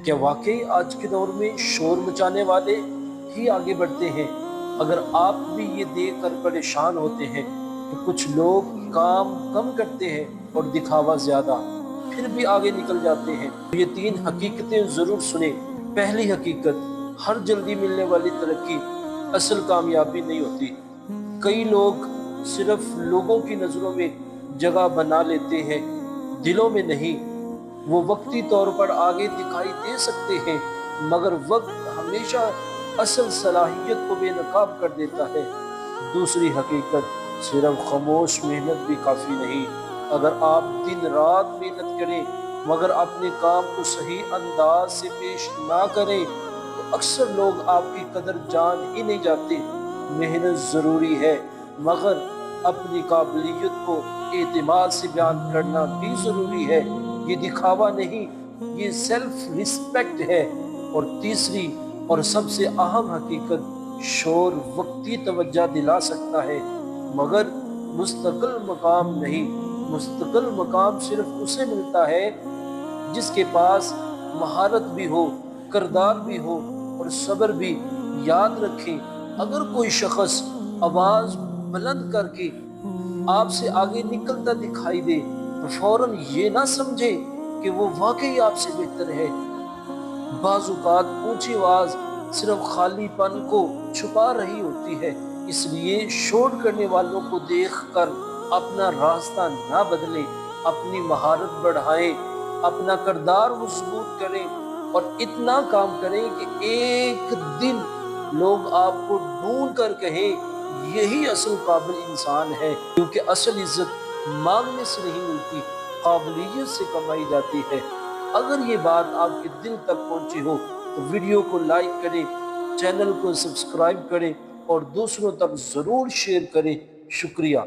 کیا واقعی آج کے دور میں شور مچانے والے ہی آگے بڑھتے ہیں؟ اگر آپ بھی یہ دیکھ کر پریشان ہوتے ہیں کہ کچھ لوگ کام کم کرتے ہیں اور دکھاوا زیادہ، پھر بھی آگے نکل جاتے ہیں، تو یہ 3 حقیقتیں ضرور سنیں۔ پہلی حقیقت، ہر جلدی ملنے والی ترقی اصل کامیابی نہیں ہوتی۔ کئی لوگ صرف لوگوں کی نظروں میں جگہ بنا لیتے ہیں، دلوں میں نہیں۔ وہ وقتی طور پر آگے دکھائی دے سکتے ہیں، مگر وقت ہمیشہ اصل صلاحیت کو بے نقاب کر دیتا ہے۔ دوسری حقیقت، صرف خاموش محنت بھی کافی نہیں۔ اگر آپ دن رات محنت کریں مگر اپنے کام کو صحیح انداز سے پیش نہ کریں تو اکثر لوگ آپ کی قدر جان ہی نہیں جاتے۔ محنت ضروری ہے، مگر اپنی قابلیت کو اعتماد سے بیان کرنا بھی ضروری ہے۔ یہ دکھاوا نہیں، یہ سیلف ریسپیکٹ ہے۔ اور تیسری اور سب سے اہم حقیقت، شور وقتی توجہ دلا سکتا ہے مگر مستقل مقام نہیں۔ مستقل مقام صرف اسے ملتا ہے جس کے پاس مہارت بھی ہو، کردار بھی ہو اور صبر بھی۔ یاد رکھیں، اگر کوئی شخص آواز بلند کر کے آپ سے آگے نکلتا دکھائی دے تو فوراً یہ نہ سمجھے کہ وہ واقعی آپ سے بہتر ہے۔ بعض اوقات اونچی آواز صرف خالی پن کو چھپا رہی ہوتی ہے۔ اس لیے شور کرنے والوں کو دیکھ کر اپنا راستہ نہ بدلیں، اپنی مہارت بڑھائیں، اپنا کردار مضبوط کریں اور اتنا کام کریں کہ ایک دن لوگ آپ کو ڈھونڈ کر کہیں یہی اصل قابل انسان ہے۔ کیونکہ اصل عزت مانگنے سے نہیں ملتی، قابلیت سے کمائی جاتی ہے۔ اگر یہ بات آپ کے دل تک پہنچی ہو تو ویڈیو کو لائک کریں، چینل کو سبسکرائب کریں اور دوسروں تک ضرور شیئر کریں۔ شکریہ۔